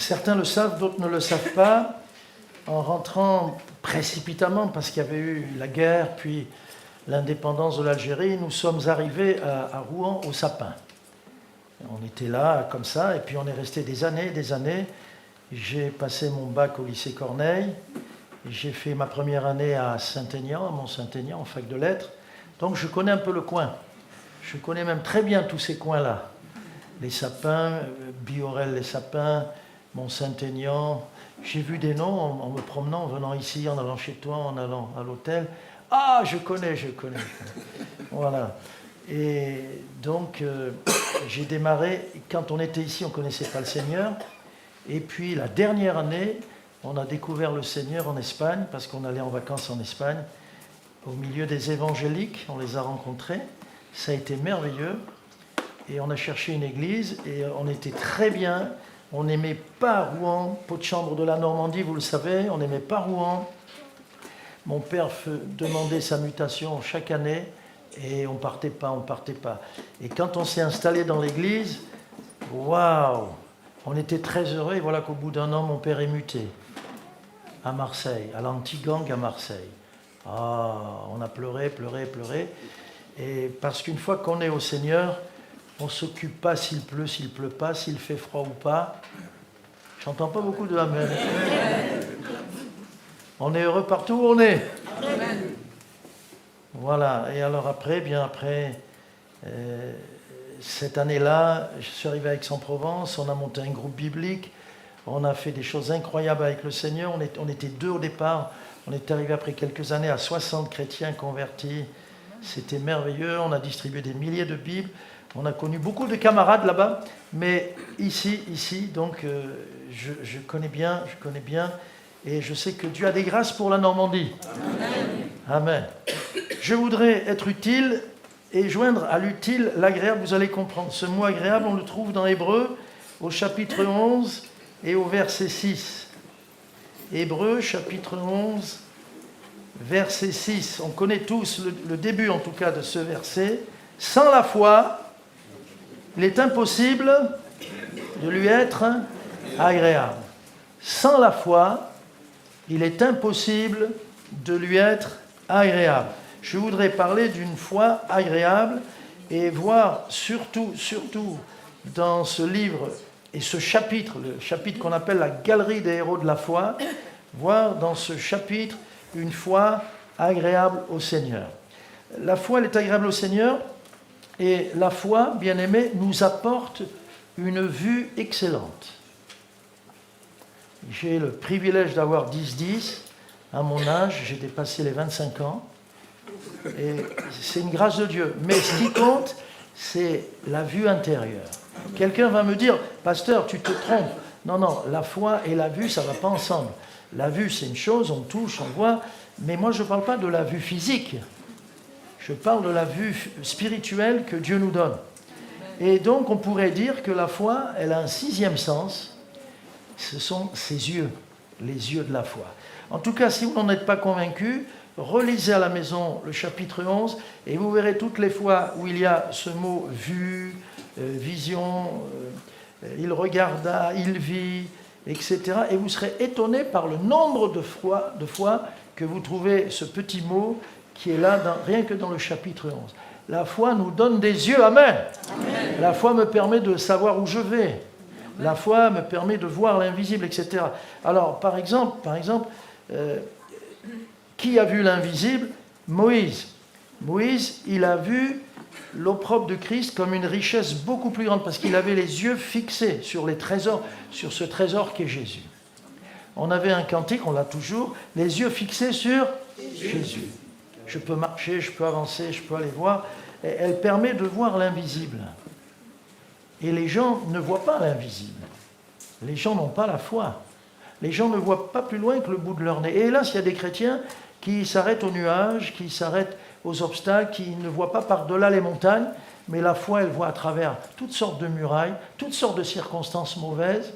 certains le savent, d'autres ne le savent pas. En rentrant précipitamment, parce qu'il y avait eu la guerre, puis l'indépendance de l'Algérie, nous sommes arrivés à Rouen au Sapin. On était là comme ça, et puis on est resté des années, des années. J'ai passé mon bac au lycée Corneille. J'ai fait ma première année à Saint-Aignan, à Mont-Saint-Aignan, en fac de lettres. Donc je connais un peu le coin. Je connais même très bien tous ces coins-là. Les Sapins, Biorel les Sapins, Mont-Saint-Aignan. J'ai vu des noms en me promenant, en venant ici, en allant chez toi, en allant à l'hôtel. Ah, je connais. Voilà. Et donc, j'ai démarré. Quand on était ici, on ne connaissait pas le Seigneur. Et puis, la dernière année, on a découvert le Seigneur en Espagne, parce qu'on allait en vacances en Espagne. Au milieu des évangéliques, on les a rencontrés. Ça a été merveilleux. Et on a cherché une église, et on était très bien. On n'aimait pas Rouen, pot de chambre de la Normandie, vous le savez, on n'aimait pas Rouen. Mon père demandait sa mutation chaque année, et on partait pas. Et quand on s'est installé dans l'église, waouh, on était très heureux, et voilà qu'au bout d'un an, mon père est muté à Marseille, à l'Antigang à Marseille. Ah, on a pleuré, et parce qu'une fois qu'on est au Seigneur, on ne s'occupe pas s'il pleut pas, s'il fait froid ou pas. J'entends pas beaucoup de amen. On est heureux partout où on est. Voilà. Et alors après, cette année-là, je suis arrivé à Aix-en-Provence, on a monté un groupe biblique, on a fait des choses incroyables avec le Seigneur. On était 2 au départ. On est arrivé après quelques années à 60 chrétiens convertis. C'était merveilleux. On a distribué des milliers de Bibles. On a connu beaucoup de camarades là-bas, mais ici, donc je connais bien, et je sais que Dieu a des grâces pour la Normandie. Amen. Je voudrais être utile et joindre à l'utile l'agréable, vous allez comprendre. Ce mot agréable, on le trouve dans Hébreux, au chapitre 11 et au verset 6. Hébreux, chapitre 11, verset 6. On connaît tous le début, en tout cas, de ce verset. Sans la foi, il est impossible de lui être agréable. Sans la foi, il est impossible de lui être agréable. Je voudrais parler d'une foi agréable et voir surtout dans ce livre et ce chapitre, le chapitre qu'on appelle la galerie des héros de la foi, voir dans ce chapitre une foi agréable au Seigneur. La foi, elle est agréable au Seigneur. Et la foi, bien-aimée, nous apporte une vue excellente. J'ai le privilège d'avoir 10-10 à mon âge, j'ai dépassé les 25 ans, et c'est une grâce de Dieu. Mais ce qui compte, c'est la vue intérieure. Quelqu'un va me dire, pasteur, tu te trompes. Non, la foi et la vue, ça ne va pas ensemble. La vue, c'est une chose, on touche, on voit, mais moi, je ne parle pas de la vue physique. Je parle de la vue spirituelle que Dieu nous donne. Et donc, on pourrait dire que la foi, elle a un 6e sens. Ce sont ses yeux, les yeux de la foi. En tout cas, si vous n'en êtes pas convaincu, relisez à la maison le chapitre 11 et vous verrez toutes les fois où il y a ce mot vue, vision, il regarda, il vit, etc. Et vous serez étonné par le nombre de fois que vous trouvez ce petit mot qui est là, rien que dans le chapitre 11. La foi nous donne des yeux, amen. La foi me permet de savoir où je vais. La foi me permet de voir l'invisible, etc. Alors, par exemple, qui a vu l'invisible? Moïse. Moïse, il a vu l'opprobre de Christ comme une richesse beaucoup plus grande, parce qu'il avait les yeux fixés sur les trésors, sur ce trésor qu'est Jésus. On avait un cantique, on l'a toujours, les yeux fixés sur Jésus. Je peux marcher, je peux avancer, je peux aller voir. Elle permet de voir l'invisible. Et les gens ne voient pas l'invisible. Les gens n'ont pas la foi. Les gens ne voient pas plus loin que le bout de leur nez. Et hélas, il y a des chrétiens qui s'arrêtent aux nuages, qui s'arrêtent aux obstacles, qui ne voient pas par-delà les montagnes, mais la foi, elle voit à travers toutes sortes de murailles, toutes sortes de circonstances mauvaises.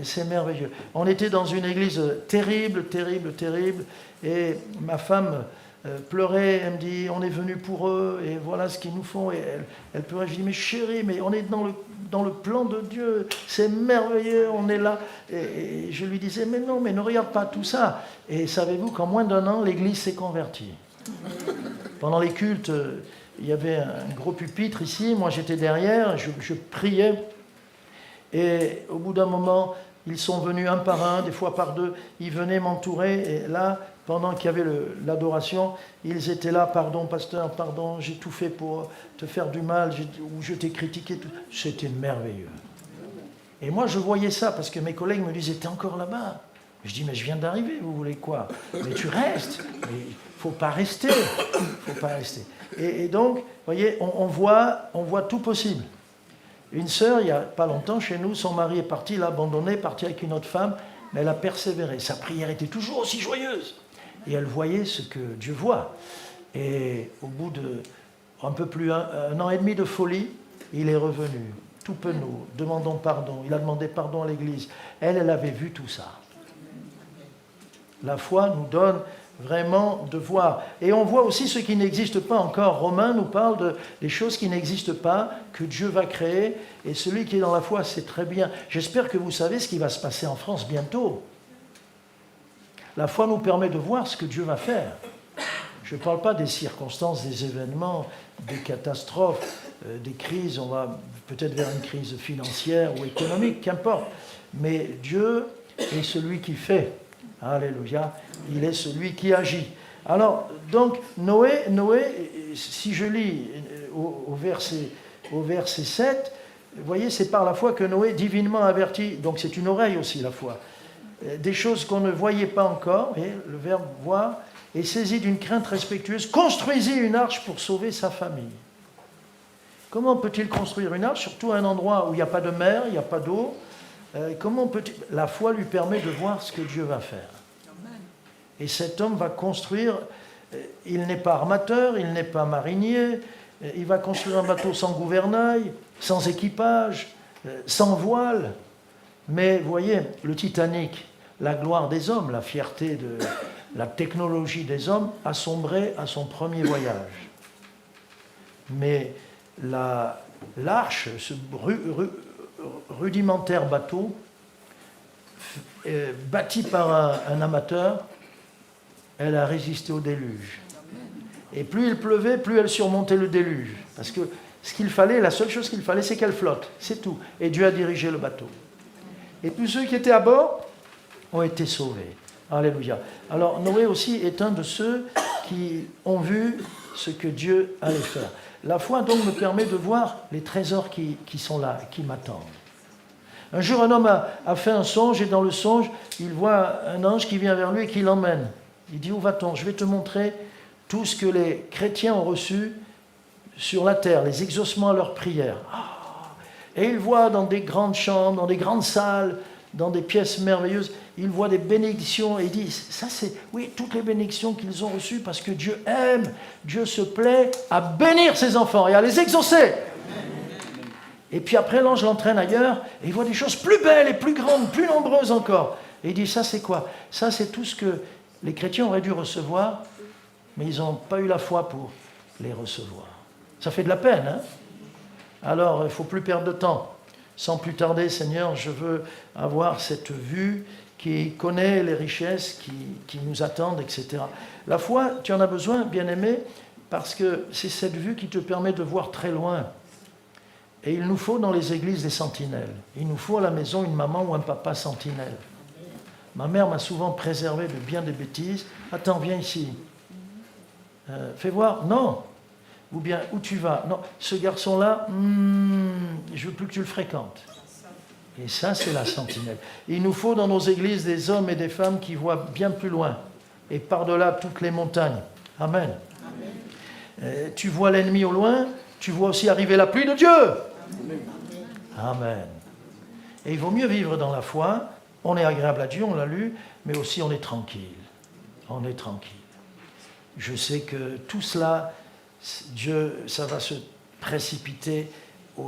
Et c'est merveilleux. On était dans une église terrible, et ma femme pleurait, elle me dit, on est venu pour eux, et voilà ce qu'ils nous font. Et elle pleurait, je dis, mais chérie, mais on est dans le plan de Dieu, c'est merveilleux, on est là. Et je lui disais, mais non, mais ne regarde pas tout ça. Et savez-vous qu'en moins d'1 an, l'église s'est convertie. Pendant les cultes, il y avait un gros pupitre ici, moi j'étais derrière, je priais, et au bout d'un moment, ils sont venus un par un, des fois par deux, ils venaient m'entourer, et là, pendant qu'il y avait l'adoration, ils étaient là, pardon pasteur, pardon, j'ai tout fait pour te faire du mal, ou je t'ai critiqué, c'était merveilleux. Et moi je voyais ça, parce que mes collègues me disaient, t'es encore là-bas? Je dis, mais je viens d'arriver, vous voulez quoi? Mais tu restes, il ne faut pas rester, Et donc, vous voyez, on voit tout possible. Une sœur, il n'y a pas longtemps, chez nous, son mari est parti, l'a abandonné, parti avec une autre femme, mais elle a persévéré. Sa prière était toujours aussi joyeuse. Et elle voyait ce que Dieu voit. Et au bout de un peu plus un an et demi de folie, il est revenu, tout penaud, demandant pardon. Il a demandé pardon à l'église. Elle avait vu tout ça. La foi nous donne vraiment de voir. Et on voit aussi ce qui n'existe pas encore. Romains nous parle des choses qui n'existent pas, que Dieu va créer. Et celui qui est dans la foi, c'est très bien. J'espère que vous savez ce qui va se passer en France bientôt. La foi nous permet de voir ce que Dieu va faire. Je ne parle pas des circonstances, des événements, des catastrophes, des crises. On va peut-être vers une crise financière ou économique, qu'importe. Mais Dieu est celui qui fait. Alléluia, il est celui qui agit. Alors, donc, Noé, si je lis au verset 7, vous voyez, c'est par la foi que Noé, divinement averti, donc c'est une oreille aussi la foi, des choses qu'on ne voyait pas encore, et le verbe voir, et saisi d'une crainte respectueuse, construisit une arche pour sauver sa famille. Comment peut-il construire une arche, surtout à un endroit où il n'y a pas de mer, il n'y a pas d'eau? Comment peut-il... La foi lui permet de voir ce que Dieu va faire. Et cet homme va construire, il n'est pas armateur, il n'est pas marinier, il va construire un bateau sans gouvernail, sans équipage, sans voile. Mais vous voyez, le Titanic, la gloire des hommes, la fierté de la technologie des hommes, a sombré à son premier voyage. Mais l'arche, ce rudimentaire bateau, bâti par un amateur, elle a résisté au déluge. Et plus il pleuvait, plus elle surmontait le déluge. Parce que ce qu'il fallait, la seule chose qu'il fallait, c'est qu'elle flotte. C'est tout. Et Dieu a dirigé le bateau. Et tous ceux qui étaient à bord ont été sauvés. Alléluia. Alors Noé aussi est un de ceux qui ont vu ce que Dieu allait faire. La foi donc me permet de voir les trésors qui sont là, qui m'attendent. Un jour, un homme a fait un songe, et dans le songe, il voit un ange qui vient vers lui et qui l'emmène. Il dit, où va-t-on? Je vais te montrer tout ce que les chrétiens ont reçu sur la terre, les exaucements à leurs prières. Et il voit dans des grandes chambres, dans des grandes salles, dans des pièces merveilleuses, il voit des bénédictions et il dit, ça c'est, oui, toutes les bénédictions qu'ils ont reçues parce que Dieu aime, Dieu se plaît à bénir ses enfants et à les exaucer. Et puis après, l'ange l'entraîne ailleurs et il voit des choses plus belles et plus grandes, plus nombreuses encore. Et il dit, ça c'est quoi? Ça c'est tout ce que les chrétiens auraient dû recevoir, mais ils n'ont pas eu la foi pour les recevoir. Ça fait de la peine, hein? Alors, il ne faut plus perdre de temps. Sans plus tarder, Seigneur, je veux avoir cette vue qui connaît les richesses qui nous attendent, etc. La foi, tu en as besoin, bien-aimé, parce que c'est cette vue qui te permet de voir très loin. Et il nous faut dans les églises des sentinelles. Il nous faut à la maison une maman ou un papa sentinelle. Ma mère m'a souvent préservé de bien des bêtises. Attends, viens ici. Fais voir. Non. Ou bien, où tu vas? Non, ce garçon-là, je veux plus que tu le fréquentes. Et ça, c'est la sentinelle. Il nous faut dans nos églises des hommes et des femmes qui voient bien plus loin et par-delà toutes les montagnes. Amen. Tu vois l'ennemi au loin, tu vois aussi arriver la pluie de Dieu. Amen. Et il vaut mieux vivre dans la foi. On est agréable à Dieu, on l'a lu, mais aussi on est tranquille. On est tranquille. Je sais que tout cela, Dieu, ça va se précipiter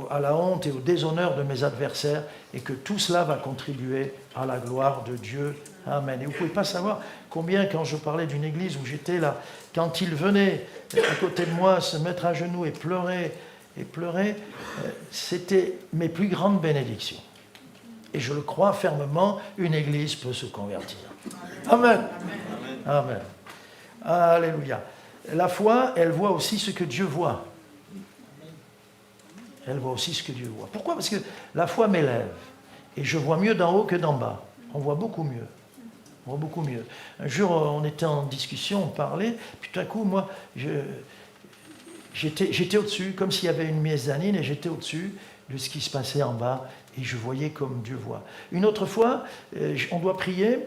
à la honte et au déshonneur de mes adversaires, et que tout cela va contribuer à la gloire de Dieu. Amen. Et vous ne pouvez pas savoir combien, quand je parlais d'une église où j'étais là, quand ils venaient à côté de moi se mettre à genoux et pleurer, c'était mes plus grandes bénédictions. Et je le crois fermement, une église peut se convertir. Amen. Amen. Alléluia. La foi, elle voit aussi ce que Dieu voit. Elle voit aussi ce que Dieu voit. Pourquoi ? Parce que la foi m'élève. Et je vois mieux d'en haut que d'en bas. On voit beaucoup mieux. On voit beaucoup mieux. Un jour, on était en discussion, on parlait, puis tout à coup, moi, j'étais au-dessus, comme s'il y avait une mezzanine, et j'étais au-dessus de ce qui se passait en bas, et je voyais comme Dieu voit. Une autre fois, on doit prier.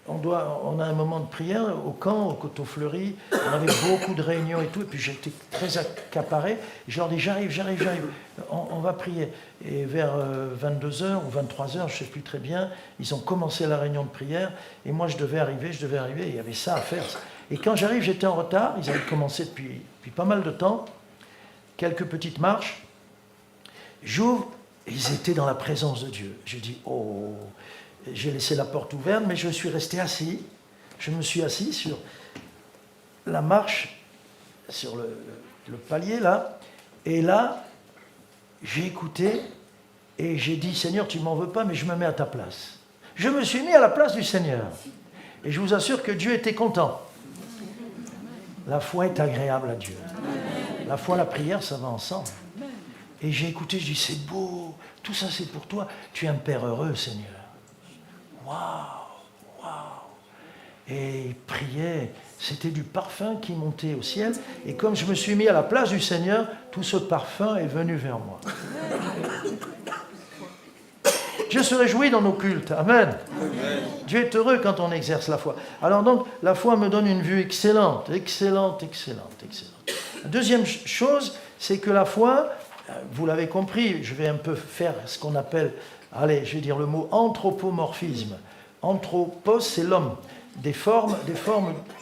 On a un moment de prière au camp, au Coteau Fleuri. On avait beaucoup de réunions et tout. Et puis j'étais très accaparé. Je leur dis, j'arrive. On va prier. Et vers 22h ou 23h, je ne sais plus très bien, ils ont commencé la réunion de prière. Et moi, je devais arriver. Il y avait ça à faire. Et quand j'arrive, j'étais en retard. Ils avaient commencé depuis pas mal de temps. Quelques petites marches. J'ouvre. Et ils étaient dans la présence de Dieu. Je dis, oh... J'ai laissé la porte ouverte, mais je suis resté assis. Je me suis assis sur la marche, sur le palier là. Et là, j'ai écouté et j'ai dit, Seigneur, tu ne m'en veux pas, mais je me mets à ta place. Je me suis mis à la place du Seigneur. Et je vous assure que Dieu était content. La foi est agréable à Dieu. La foi, la prière, ça va ensemble. Et j'ai écouté, je dis, c'est beau, tout ça c'est pour toi. Tu es un Père heureux, Seigneur. Waouh. Et il priait, c'était du parfum qui montait au ciel. Et comme je me suis mis à la place du Seigneur, tout ce parfum est venu vers moi. Dieu se réjouit dans nos cultes. Amen. Dieu est heureux quand on exerce la foi. Alors donc, la foi me donne une vue excellente. La deuxième chose, c'est que la foi, vous l'avez compris, je vais un peu faire ce qu'on appelle... Allez, je vais dire le mot anthropomorphisme. Anthropos, c'est l'homme, des formes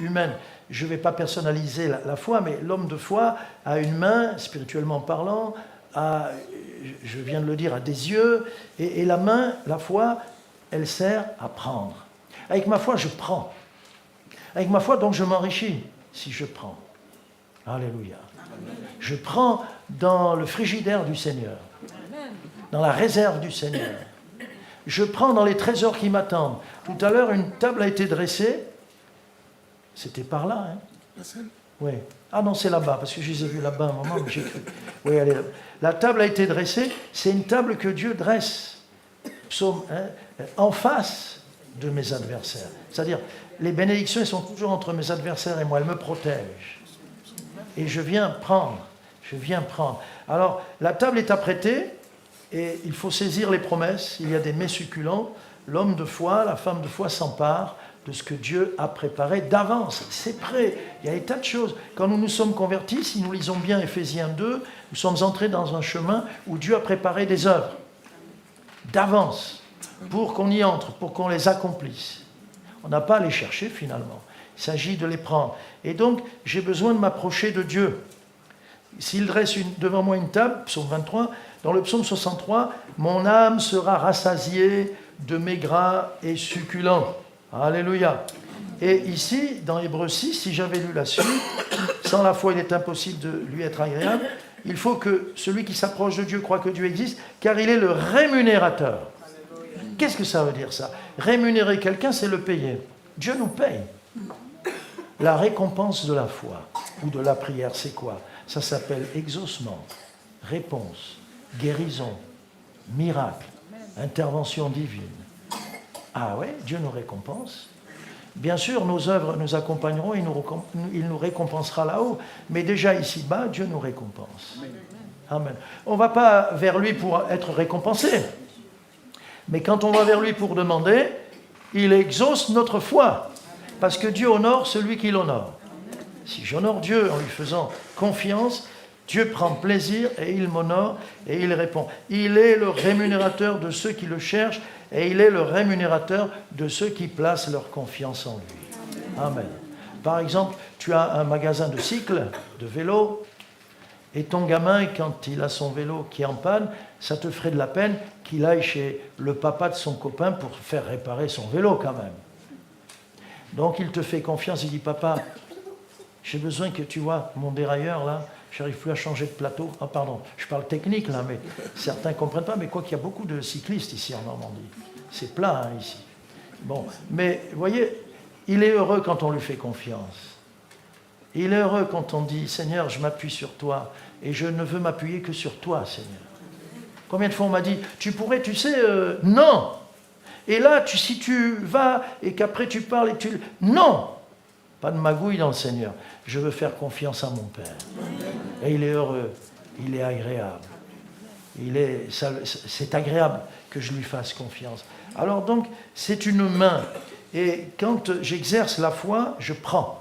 humaines. Je ne vais pas personnaliser la foi, mais l'homme de foi a une main, spirituellement parlant, je viens de le dire, a des yeux, et la main, la foi, elle sert à prendre. Avec ma foi, je prends. Avec ma foi, donc, je m'enrichis, si je prends. Alléluia. Je prends dans le frigidaire du Seigneur. Dans la réserve du Seigneur. Je prends dans les trésors qui m'attendent. Tout à l'heure, une table a été dressée. C'était par là, hein? Oui. Ah non, c'est là-bas, parce que je les ai vus là-bas un moment, mais j'ai cru. Oui, allez, la table a été dressée. C'est une table que Dieu dresse en face de mes adversaires. C'est-à-dire, les bénédictions, elles sont toujours entre mes adversaires et moi. Elles me protègent. Et je viens prendre. Alors, la table est apprêtée. Et il faut saisir les promesses. Il y a des mets succulents. L'homme de foi, la femme de foi s'empare de ce que Dieu a préparé d'avance. C'est prêt. Il y a des tas de choses. Quand nous nous sommes convertis, si nous lisons bien Éphésiens 2, nous sommes entrés dans un chemin où Dieu a préparé des œuvres d'avance pour qu'on y entre, pour qu'on les accomplisse. On n'a pas à les chercher finalement. Il s'agit de les prendre. Et donc, j'ai besoin de m'approcher de Dieu. S'il dresse devant moi une table, psaume 23, dans le psaume 63, « Mon âme sera rassasiée de mets gras et succulents. » Alléluia. Et ici, dans Hébreux 6, si j'avais lu la suite, sans la foi, il est impossible de lui être agréable. Il faut que celui qui s'approche de Dieu croit que Dieu existe, car il est le rémunérateur. Qu'est-ce que ça veut dire ça ? Rémunérer quelqu'un, c'est le payer. Dieu nous paye. La récompense de la foi ou de la prière, c'est quoi ? Ça s'appelle exaucement, réponse, guérison, miracle, intervention divine. Ah ouais, Dieu nous récompense. Bien sûr, nos œuvres nous accompagneront, il nous récompensera là-haut, mais déjà ici-bas, Dieu nous récompense. Amen. On ne va pas vers lui pour être récompensé, mais quand on va vers lui pour demander, il exauce notre foi, parce que Dieu honore celui qui l'honore. Si j'honore Dieu en lui faisant confiance, Dieu prend plaisir et il m'honore et il répond. Il est le rémunérateur de ceux qui le cherchent et il est le rémunérateur de ceux qui placent leur confiance en lui. Amen. Par exemple, tu as un magasin de cycles, de vélos, Et ton gamin, quand il a son vélo qui est en panne, ça te ferait de la peine qu'il aille chez le papa de son copain pour faire réparer son vélo quand même. Donc il te fait confiance, il dit, papa, j'ai besoin que tu vois mon dérailleur là, j'arrive plus à changer de plateau. Ah pardon, je parle technique là, mais certains ne comprennent pas, mais quoi qu'il y a beaucoup de cyclistes ici en Normandie. C'est plat hein, ici. Bon, mais vous voyez, il est heureux quand on lui fait confiance. Il est heureux quand on dit, Seigneur, je m'appuie sur toi, et je ne veux m'appuyer que sur toi, Seigneur. Combien de fois on m'a dit, tu pourrais, tu sais, non. Et là, si tu vas, et qu'après tu parles, et tu... Non. Pas de magouille dans le Seigneur. Je veux faire confiance à mon Père. Et il est heureux, il est agréable. C'est agréable que je lui fasse confiance. Alors donc, c'est une main. Et quand j'exerce la foi, je prends.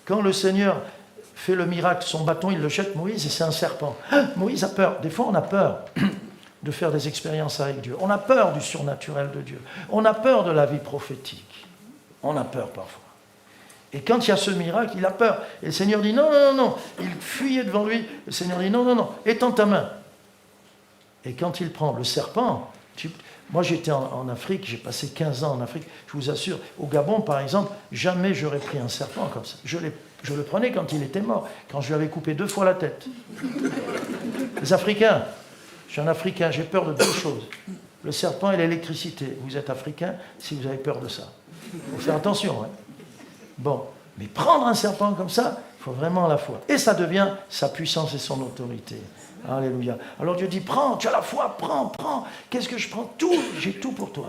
Quand le Seigneur fait le miracle, son bâton, il le jette Moïse et c'est un serpent. Moïse a peur. Des fois, on a peur de faire des expériences avec Dieu. On a peur du surnaturel de Dieu. On a peur de la vie prophétique. On a peur parfois. Et quand il y a ce miracle, il a peur. Et le Seigneur dit non, non, non, non. Il fuyait devant lui. Le Seigneur dit non, non, non. Étends ta main. Et quand il prend le serpent, moi j'étais en Afrique, j'ai passé 15 ans en Afrique, je vous assure, au Gabon par exemple, jamais j'aurais pris un serpent comme ça. Je le prenais quand il était mort, quand je lui avais coupé 2 fois la tête. Les Africains, je suis un Africain, j'ai peur de 2 choses. Le serpent et l'électricité. Vous êtes Africain si vous avez peur de ça. Il faut faire attention. Hein. Bon, mais prendre un serpent comme ça, il faut vraiment la foi. Et ça devient sa puissance et son autorité. Alléluia. Alors Dieu dit, prends, tu as la foi, prends. Qu'est-ce que je prends? Tout, j'ai tout pour toi.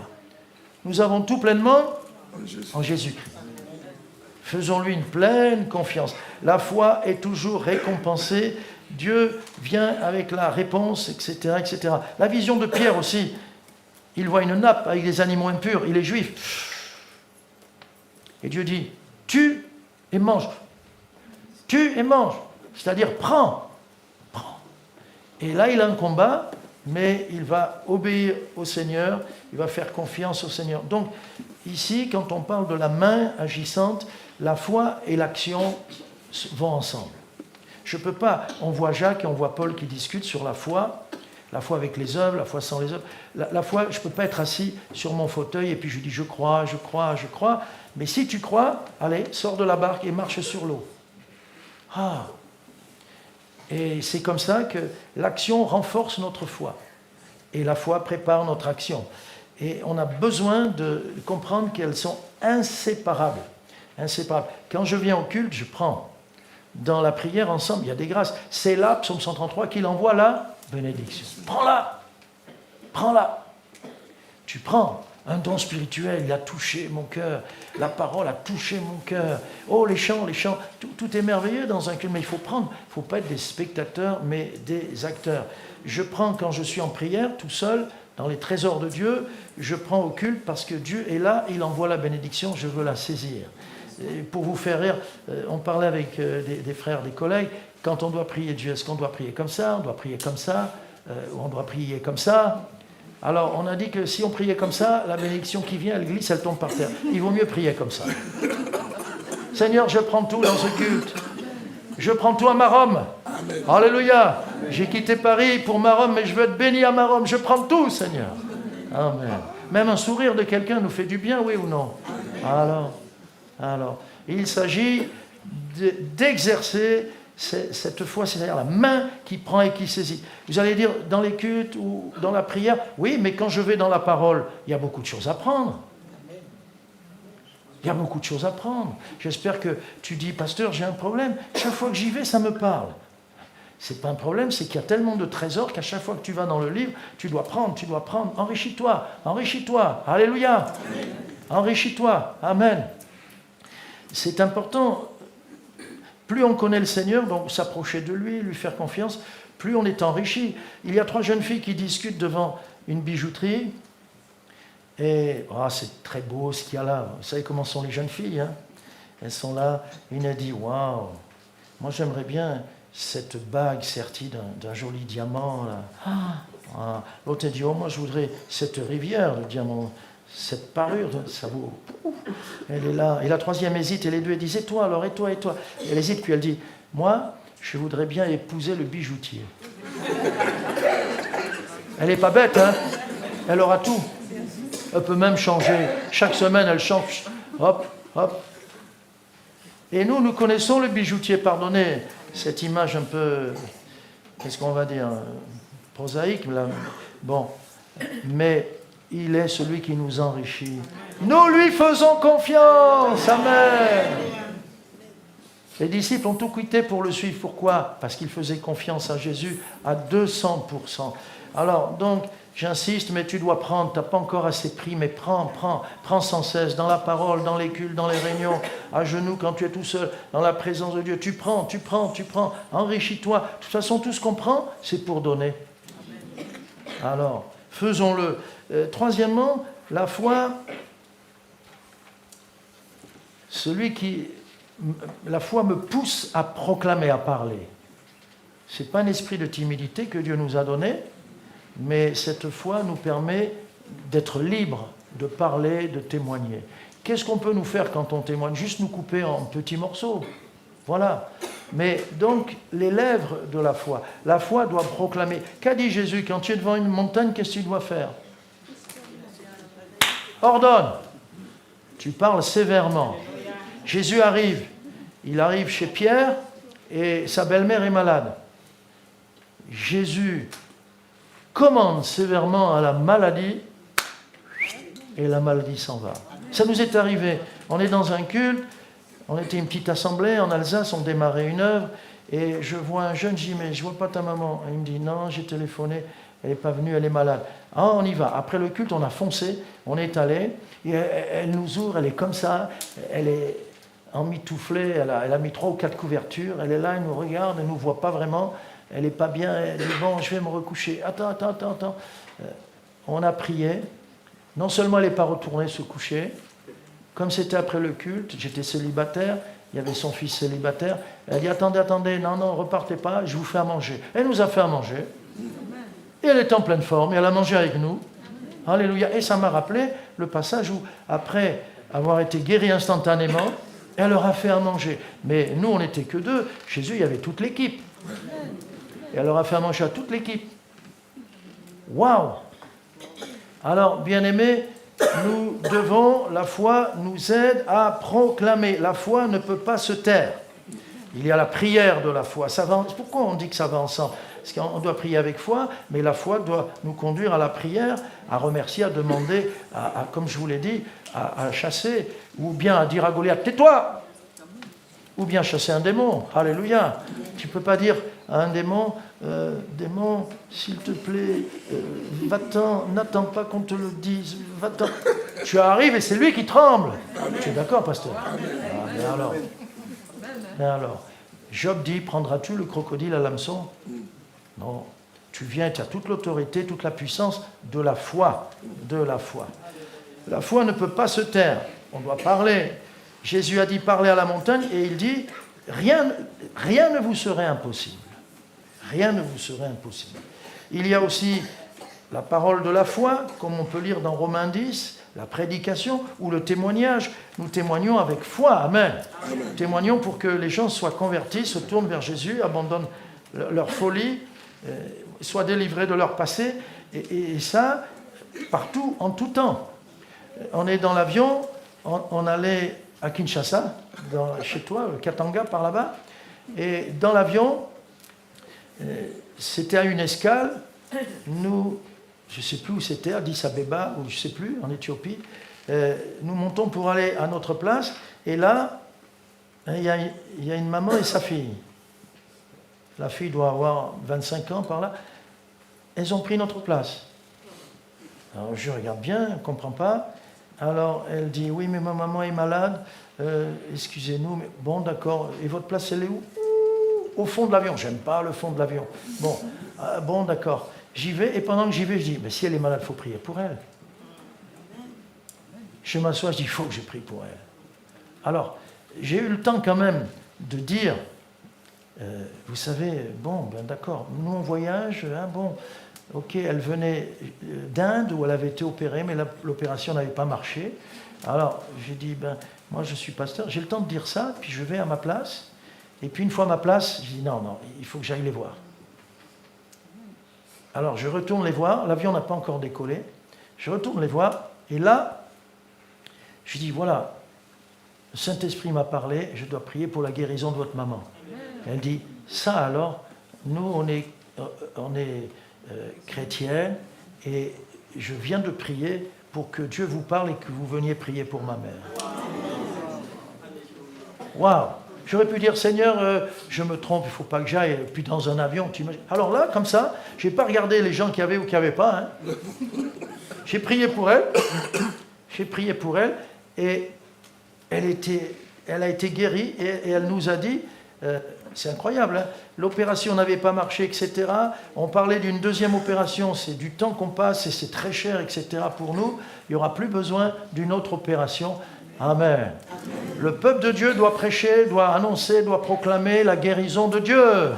Nous avons tout pleinement en Jésus-Christ. Faisons-lui une pleine confiance. La foi est toujours récompensée. Dieu vient avec la réponse, etc., etc. La vision de Pierre aussi. Il voit une nappe avec des animaux impurs. Il est juif. Et Dieu dit, tue et mange. Tue et mange. C'est-à-dire, prends. Et là, il a un combat, mais il va obéir au Seigneur, il va faire confiance au Seigneur. Donc, ici, quand on parle de la main agissante, la foi et l'action vont ensemble. Je ne peux pas, on voit Jacques et on voit Paul qui discutent sur la foi avec les œuvres, la foi sans les œuvres. La foi, je ne peux pas être assis sur mon fauteuil et puis je dis je crois. Mais si tu crois, allez, sors de la barque et marche sur l'eau. Ah! Et c'est comme ça que l'action renforce notre foi. Et la foi prépare notre action. Et on a besoin de comprendre qu'elles sont inséparables. Quand je viens au culte, je prends. Dans la prière ensemble, il y a des grâces. C'est là, psaume 133, qu'il envoie la bénédiction. Prends-la. Tu prends. Un don spirituel, il a touché mon cœur. La parole a touché mon cœur. Oh, les chants, tout est merveilleux dans un culte, mais il faut prendre. Il ne faut pas être des spectateurs, mais des acteurs. Je prends quand je suis en prière, tout seul, dans les trésors de Dieu. Je prends au culte parce que Dieu est là, il envoie la bénédiction, je veux la saisir. Et pour vous faire rire, on parlait avec des frères, des collègues, quand on doit prier Dieu, est-ce qu'on doit prier comme ça, on doit prier comme ça, ou on doit prier comme ça? Alors, on a dit que si on priait comme ça, la bénédiction qui vient, elle glisse, elle tombe par terre. Il vaut mieux prier comme ça. Seigneur, je prends tout dans ce culte. Je prends tout à Maromme. Amen. Alléluia. J'ai quitté Paris pour Maromme, mais je veux être béni à Maromme. Je prends tout, Seigneur. Amen. Même un sourire de quelqu'un nous fait du bien, oui ou non? Alors, il s'agit d'exercer cette foi, c'est-à-dire la main qui prend et qui saisit. Vous allez dire, dans les cultes ou dans la prière, oui, mais quand je vais dans la parole, il y a beaucoup de choses à prendre. Il y a beaucoup de choses à prendre. J'espère que tu dis, pasteur, j'ai un problème. Chaque fois que j'y vais, ça me parle. Ce n'est pas un problème, c'est qu'il y a tellement de trésors qu'à chaque fois que tu vas dans le livre, tu dois prendre. Enrichis-toi. Alléluia. Amen. Enrichis-toi. Amen. C'est important. Plus on connaît le Seigneur, donc s'approcher de lui faire confiance, plus on est enrichi. Il y a 3 jeunes filles qui discutent devant une bijouterie. Et c'est très beau ce qu'il y a là. Vous savez comment sont les jeunes filles, hein? Elles sont là. Une a dit, waouh, moi j'aimerais bien cette bague sertie d'un joli diamant. Là. L'autre a dit, moi je voudrais cette rivière de diamants. Cette parure, ça vaut. Elle est là. Et la 3e hésite, et les 2 disent, et toi alors, et toi? Elle hésite, puis elle dit, moi, je voudrais bien épouser le bijoutier. Elle n'est pas bête, hein? Elle aura tout. Elle peut même changer. Chaque semaine, elle change. Hop, hop. Et nous connaissons le bijoutier. Pardonnez cette image un peu, qu'est-ce qu'on va dire, prosaïque. Là. Bon, mais il est celui qui nous enrichit. Nous lui faisons confiance. Amen. Les disciples ont tout quitté pour le suivre. Pourquoi? Parce qu'ils faisaient confiance à Jésus à 200%. Alors, donc, j'insiste, mais tu dois prendre. Tu n'as pas encore assez pris, mais prends sans cesse, dans la parole, dans les cultes, dans les réunions, à genoux quand tu es tout seul, dans la présence de Dieu. Tu prends. Enrichis-toi. De toute façon, tout ce qu'on prend, c'est pour donner. Alors, faisons-le. Troisièmement, la foi, la foi me pousse à proclamer, à parler. Ce n'est pas un esprit de timidité que Dieu nous a donné, mais cette foi nous permet d'être libres, de parler, de témoigner. Qu'est-ce qu'on peut nous faire quand on témoigne? Juste nous couper en petits morceaux. Voilà. Mais donc, les lèvres de la foi. La foi doit proclamer. Qu'a dit Jésus? Quand tu es devant une montagne, qu'est-ce que tu dois faire? Ordonne. Tu parles sévèrement. Jésus arrive. Il arrive chez Pierre et sa belle-mère est malade. Jésus commande sévèrement à la maladie et la maladie s'en va. Ça nous est arrivé. On est dans un culte, on était une petite assemblée en Alsace, on démarrait une œuvre et je vois un jeune, je dis mais je vois pas ta maman. Il me dit non, j'ai téléphoné, elle n'est pas venue, elle est malade. Ah, on y va. Après le culte, on a foncé, on est allé et elle nous ouvre, elle est comme ça, elle est emmitouflée, elle a mis 3 ou 4 couvertures, elle est là, elle nous regarde, elle ne nous voit pas vraiment. Elle n'est pas bien, elle dit bon, je vais me recoucher. Attends. On a prié. Non seulement elle n'est pas retournée se coucher, comme c'était après le culte, j'étais célibataire, il y avait son fils célibataire. Elle dit attendez, non, repartez pas, je vous fais à manger. Elle nous a fait à manger. Et elle était en pleine forme, et elle a mangé avec nous. Alléluia. Et ça m'a rappelé le passage où, après avoir été guéri instantanément, elle leur a fait à manger. Mais nous, on n'était que 2. Jésus, il y avait toute l'équipe. Et elle leur a fait à manger à toute l'équipe. Waouh! Alors, bien-aimés, la foi nous aide à proclamer. La foi ne peut pas se taire. Il y a la prière de la foi. Pourquoi on dit que ça va ensemble? Parce qu'on doit prier avec foi, mais la foi doit nous conduire à la prière, à remercier, à demander, comme je vous l'ai dit, à chasser, ou bien à dire à Goliath, tais-toi! Ou bien chasser un démon. Alléluia. Tu ne peux pas dire à un démon, démon, s'il te plaît, va-t'en, n'attends pas qu'on te le dise, va-t'en. Tu arrives et c'est lui qui tremble. Tu es d'accord, pasteur? Et alors, Job dit, prendras-tu le crocodile à l'hameçon? Non. Tu viens, tu as toute l'autorité, toute la puissance de la foi. De la foi. La foi ne peut pas se taire. On doit parler. Jésus a dit parler à la montagne et il dit rien ne vous serait impossible. Rien ne vous serait impossible. Il y a aussi la parole de la foi, comme on peut lire dans Romains 10, la prédication ou le témoignage. Nous témoignons avec foi. Amen. Nous témoignons pour que les gens soient convertis, se tournent vers Jésus, abandonnent leur folie, soient délivrés de leur passé. Et ça, partout, en tout temps. On est dans l'avion, on allait à Kinshasa, chez toi, le Katanga, par là-bas. Et dans l'avion, c'était à une escale. Nous, je ne sais plus où c'était, à Addis Abeba, ou je ne sais plus, en Éthiopie. Nous montons pour aller à notre place. Et là, il y a une maman et sa fille. La fille doit avoir 25 ans par là. Elles ont pris notre place. Alors je regarde bien, elle ne comprend pas. Alors elle dit, oui, mais ma maman est malade, excusez-nous, mais bon, d'accord, et votre place, elle est où? Au fond de l'avion. J'aime pas le fond de l'avion. Bon, d'accord. J'y vais, et pendant que j'y vais, je dis, mais si elle est malade, il faut prier pour elle. Je m'assois, je dis, il faut que je prie pour elle. Alors, j'ai eu le temps quand même de dire, vous savez, bon, ben d'accord, nous on voyage, hein, bon, ok, elle venait d'Inde où elle avait été opérée, mais l'opération n'avait pas marché. Alors, j'ai dit, ben, moi je suis pasteur, j'ai le temps de dire ça, puis je vais à ma place, Et puis une fois à ma place, je dis non, il faut que j'aille les voir. Alors je retourne les voir, l'avion n'a pas encore décollé, je retourne les voir, et là, je dis voilà, le Saint-Esprit m'a parlé, je dois prier pour la guérison de votre maman. Elle dit, ça alors, nous on est chrétienne, et je viens de prier pour que Dieu vous parle et que vous veniez prier pour ma mère. Waouh! J'aurais pu dire, Seigneur, je me trompe, il ne faut pas que j'aille. Puis dans un avion, tu imagines. Alors là, comme ça, je n'ai pas regardé les gens qui avaient ou qui n'avaient pas. Hein. J'ai prié pour elle. J'ai prié pour elle. Et elle a été guérie. Et elle nous a dit, c'est incroyable, hein, l'opération n'avait pas marché, etc. On parlait d'une deuxième opération. C'est du temps qu'on passe et c'est très cher, etc. pour nous. Il n'y aura plus besoin d'une autre opération. Amen. Le peuple de Dieu doit prêcher, doit annoncer, doit proclamer la guérison de Dieu. Amen.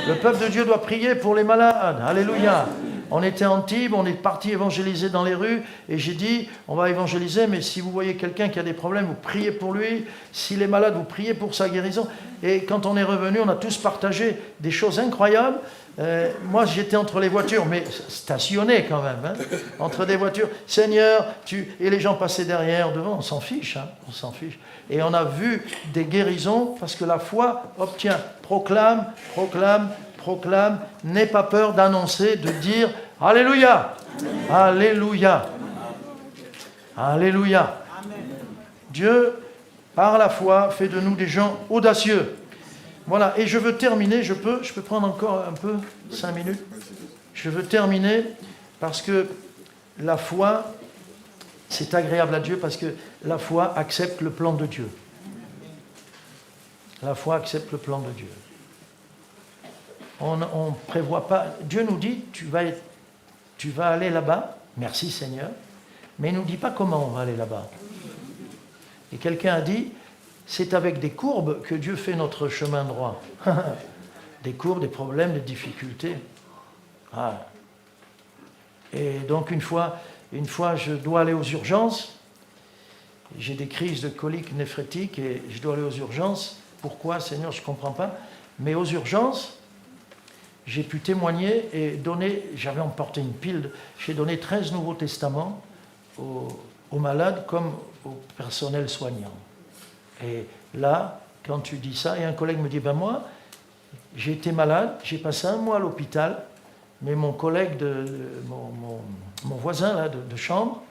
Le peuple de Dieu doit prier pour les malades. Alléluia. On était à Antibes, on est parti évangéliser dans les rues et j'ai dit, on va évangéliser, mais si vous voyez quelqu'un qui a des problèmes, vous priez pour lui. S'il est malade, vous priez pour sa guérison. Et quand on est revenu, on a tous partagé des choses incroyables. Moi, j'étais entre les voitures, mais stationné quand même, hein, entre des voitures. Seigneur, et les gens passaient derrière, devant, on s'en fiche, hein, on s'en fiche. Et on a vu des guérisons parce que la foi obtient, proclame, n'aie pas peur d'annoncer, de dire Alléluia, Alléluia, Alléluia. Dieu, par la foi, fait de nous des gens audacieux. Voilà, et je veux terminer, je peux prendre encore un peu, 5 minutes. Je veux terminer parce que la foi, c'est agréable à Dieu parce que la foi accepte le plan de Dieu. La foi accepte le plan de Dieu. On ne prévoit pas. Dieu nous dit, tu vas aller là-bas, merci Seigneur, mais il ne nous dit pas comment on va aller là-bas. Et quelqu'un a dit, c'est avec des courbes que Dieu fait notre chemin droit. Des courbes, des problèmes, des difficultés. Ah. Et donc une fois, je dois aller aux urgences. J'ai des crises de coliques néphrétiques et je dois aller aux urgences. Pourquoi, Seigneur, je ne comprends pas. Mais aux urgences, j'ai pu témoigner et donner, j'avais emporté une pile, j'ai donné 13 Nouveaux Testaments aux malades comme au personnel soignant. Et là, quand tu dis ça, et un collègue me dit, ben moi, j'ai été malade, j'ai passé 1 mois à l'hôpital, mais mon collègue, mon voisin là, de chambre,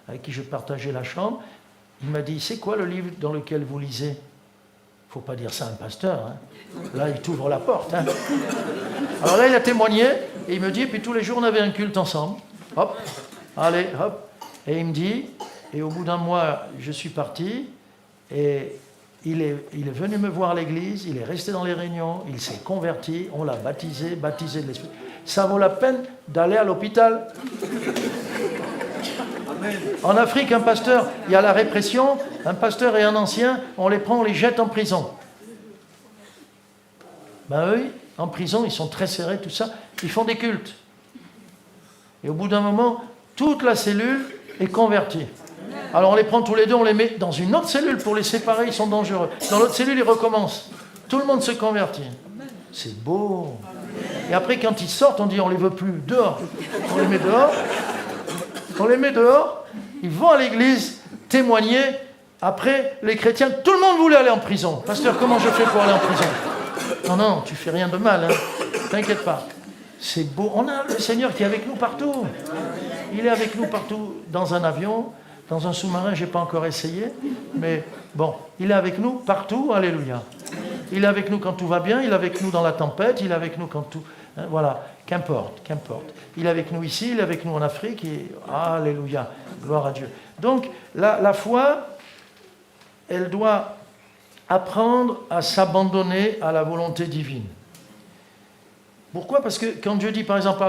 avec qui je partageais la chambre, il m'a dit, c'est quoi le livre dans lequel vous lisez ? Il ne faut pas dire ça à un pasteur. Hein. Là, il t'ouvre la porte. Hein. Alors là, il a témoigné, et il me dit, et puis tous les jours, on avait un culte ensemble. Hop, allez, hop. Et il me dit, et au bout d'1 mois, je suis parti, et il est venu me voir à l'église, il est resté dans les réunions, il s'est converti, on l'a baptisé de l'Esprit. Ça vaut la peine d'aller à l'hôpital. En Afrique, un pasteur, il y a la répression, un pasteur et un ancien, on les prend, on les jette en prison. Ben eux, en prison, ils sont très serrés, tout ça, ils font des cultes. Et au bout d'un moment, toute la cellule est convertie. Alors on les prend tous les deux, on les met dans une autre cellule pour les séparer, ils sont dangereux. Dans l'autre cellule, ils recommencent. Tout le monde se convertit. C'est beau. Et après, quand ils sortent, on dit on ne les veut plus, dehors. On les met dehors. On les met dehors, ils vont à l'église témoigner. Après, les chrétiens, tout le monde voulait aller en prison. Pasteur, comment je fais pour aller en prison ? Non, tu fais rien de mal, hein. T'inquiète pas. C'est beau. On a le Seigneur qui est avec nous partout. Il est avec nous partout, dans un avion, dans un sous-marin, je n'ai pas encore essayé, mais bon, il est avec nous partout, alléluia. Il est avec nous quand tout va bien, il est avec nous dans la tempête, il est avec nous quand tout... Hein, voilà, qu'importe. Il est avec nous ici, il est avec nous en Afrique, et alléluia, gloire à Dieu. Donc, la foi, elle doit apprendre à s'abandonner à la volonté divine. Pourquoi ? Parce que quand Dieu dit par exemple à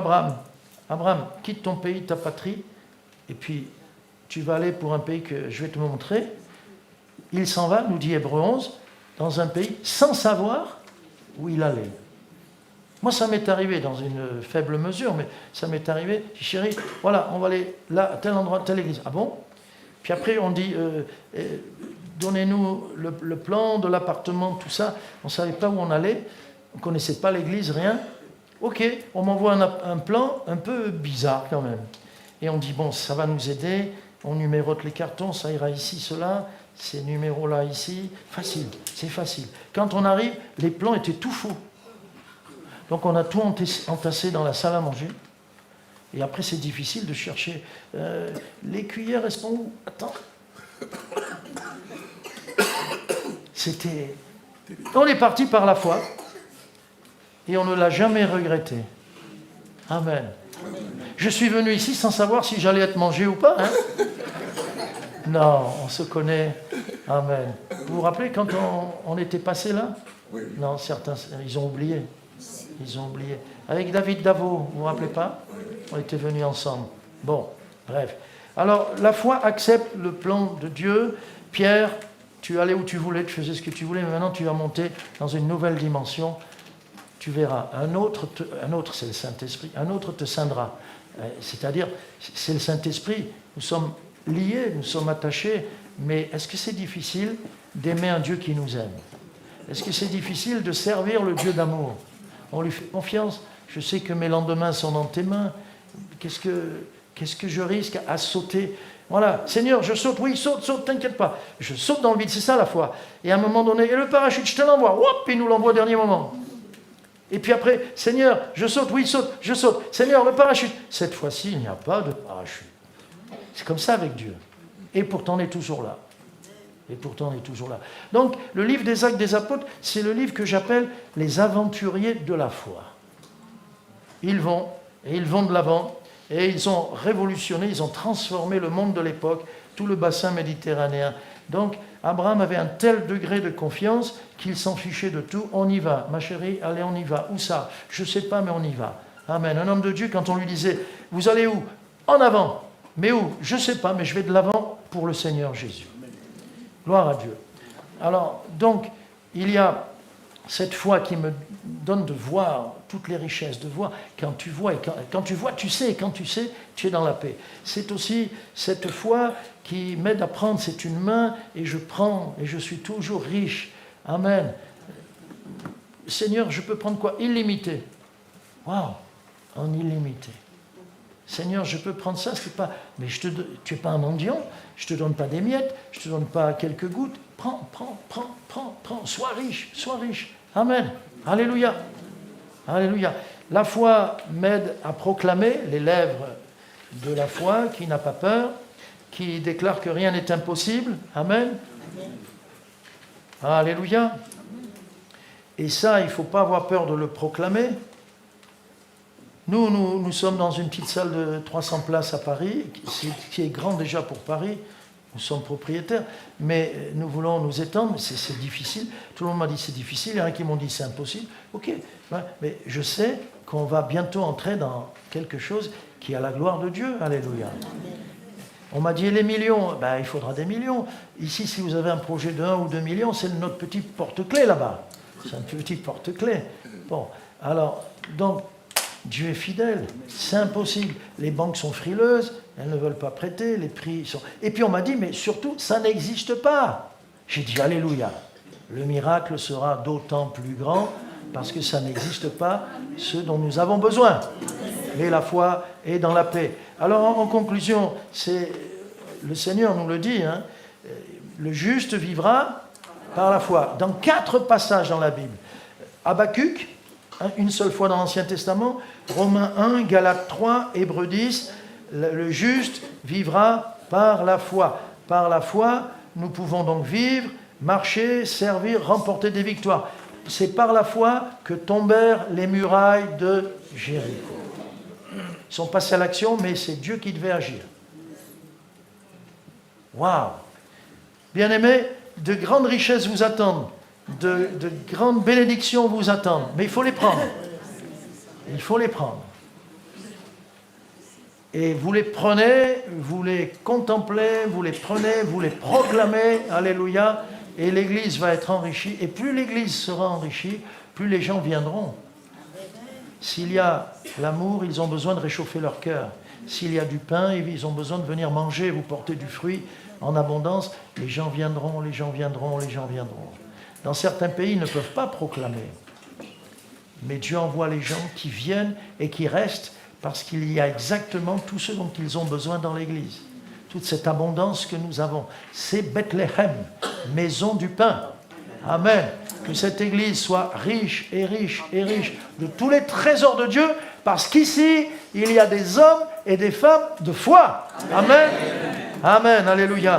Abraham, quitte ton pays, ta patrie, et puis tu vas aller pour un pays que je vais te montrer, il s'en va, nous dit Hébreux 11, dans un pays sans savoir où il allait. Moi, ça m'est arrivé dans une faible mesure, mais ça m'est arrivé, j'ai dit, chérie, voilà, on va aller là, à tel endroit, telle église. Ah bon ? Puis après, on dit, donnez-nous le plan de l'appartement, tout ça. On ne savait pas où on allait, on ne connaissait pas l'église, rien. Ok, on m'envoie un plan un peu bizarre quand même. Et on dit, bon, ça va nous aider, on numérote les cartons, ça ira ici, cela, ces numéros-là ici. Facile, c'est facile. Quand on arrive, les plans étaient tout faux. Donc on a tout entassé dans la salle à manger. Et après, c'est difficile de chercher. Les cuillères, elles sont où? Attends. C'était... On est parti par la foi. Et on ne l'a jamais regretté. Amen. Je suis venu ici sans savoir si j'allais être mangé ou pas. Hein? Non, on se connaît. Amen. Vous vous rappelez quand on était passé là? Oui. Non, certains, ils ont oublié. Ils ont oublié. Avec David Davo, vous vous rappelez pas? On était venus ensemble. Bon, bref. Alors, la foi accepte le plan de Dieu. Pierre, tu allais où tu voulais, tu faisais ce que tu voulais, mais maintenant tu vas monter dans une nouvelle dimension. Tu verras. Un autre, c'est le Saint-Esprit. Un autre te scindra. C'est-à-dire, c'est le Saint-Esprit. Nous sommes liés, nous sommes attachés. Mais est-ce que c'est difficile d'aimer un Dieu qui nous aime? Est-ce que c'est difficile de servir le Dieu d'amour? On lui fait confiance. Je sais que mes lendemains sont dans tes mains. Qu'est-ce que je risque à sauter? Voilà, Seigneur, je saute. Oui, saute, t'inquiète pas. Je saute dans le vide, c'est ça la foi. Et à un moment donné, et le parachute, je te l'envoie. Hop, il nous l'envoie au dernier moment. Et puis après, Seigneur, je saute. Oui, saute, je saute. Seigneur, le parachute. Cette fois-ci, il n'y a pas de parachute. C'est comme ça avec Dieu. Et pourtant, on est toujours là. Et pourtant, on est toujours là. Donc, le livre des Actes des Apôtres, c'est le livre que j'appelle les aventuriers de la foi. Ils vont de l'avant, et ils ont révolutionné, ils ont transformé le monde de l'époque, tout le bassin méditerranéen. Donc, Abraham avait un tel degré de confiance qu'il s'en fichait de tout. On y va, ma chérie, allez, on y va. Où ça? Je ne sais pas, mais on y va. Amen. Un homme de Dieu, quand on lui disait, vous allez où? En avant. Mais où? Je ne sais pas, mais je vais de l'avant pour le Seigneur Jésus. Gloire à Dieu. Alors, donc, il y a cette foi qui me donne de voir toutes les richesses, de voir quand tu vois, et quand tu vois, tu sais, et quand tu sais, tu es dans la paix. C'est aussi cette foi qui m'aide à prendre, c'est une main, et je prends, et je suis toujours riche. Amen. Seigneur, je peux prendre quoi? Illimité. Waouh, en illimité. Seigneur, je peux prendre ça, c'est pas... Mais tu n'es pas un mendiant, je ne te donne pas des miettes, je ne te donne pas quelques gouttes. Prends. Sois riche. Amen. Alléluia. Alléluia. La foi m'aide à proclamer les lèvres de la foi qui n'a pas peur, qui déclare que rien n'est impossible. Amen. Alléluia. Et ça, il ne faut pas avoir peur de le proclamer. Nous sommes dans une petite salle de 300 places à Paris, qui est grande déjà pour Paris. Nous sommes propriétaires, mais nous voulons nous étendre. C'est difficile. Tout le monde m'a dit c'est difficile. Il y en a qui m'ont dit c'est impossible. Ok, mais je sais qu'on va bientôt entrer dans quelque chose qui a la gloire de Dieu. Alléluia. On m'a dit les millions. Il faudra des millions. Ici, si vous avez un projet de 1 ou 2 millions, c'est notre petit porte-clés là-bas. C'est un petit porte-clés. Bon, alors, donc, Dieu est fidèle, c'est impossible. Les banques sont frileuses, elles ne veulent pas prêter, les prix sont... Et puis on m'a dit, mais surtout, ça n'existe pas. J'ai dit, alléluia, le miracle sera d'autant plus grand parce que ça n'existe pas, ce dont nous avons besoin. Et la foi est dans la paix. Alors en conclusion, le Seigneur nous le dit, hein, le juste vivra par la foi. Dans 4 passages dans la Bible. Habakkuk, une seule fois dans l'Ancien Testament, Romains 1, Galates 3, Hébreux 10, le juste vivra par la foi. Par la foi, nous pouvons donc vivre, marcher, servir, remporter des victoires. C'est par la foi que tombèrent les murailles de Jéricho. Ils sont passés à l'action, mais c'est Dieu qui devait agir. Waouh! Bien-aimés, de grandes richesses vous attendent. De grandes bénédictions vous attendent, mais il faut les prendre. Il faut les prendre. Et vous les prenez, vous les contemplez, vous les prenez, vous les proclamez, alléluia, et l'Église va être enrichie. Et plus l'Église sera enrichie, plus les gens viendront. S'il y a l'amour, ils ont besoin de réchauffer leur cœur. s'il y a du pain, ils ont besoin de venir manger, vous portez du fruit en abondance, les gens viendront, les gens viendront, les gens viendront. Dans certains pays, ils ne peuvent pas proclamer. Mais Dieu envoie les gens qui viennent et qui restent parce qu'il y a exactement tout ce dont ils ont besoin dans l'Église. Toute cette abondance que nous avons. C'est Bethléem, maison du pain. Amen. Que cette Église soit riche et riche et riche de tous les trésors de Dieu, parce qu'ici, il y a des hommes et des femmes de foi. Amen. Amen. Alléluia.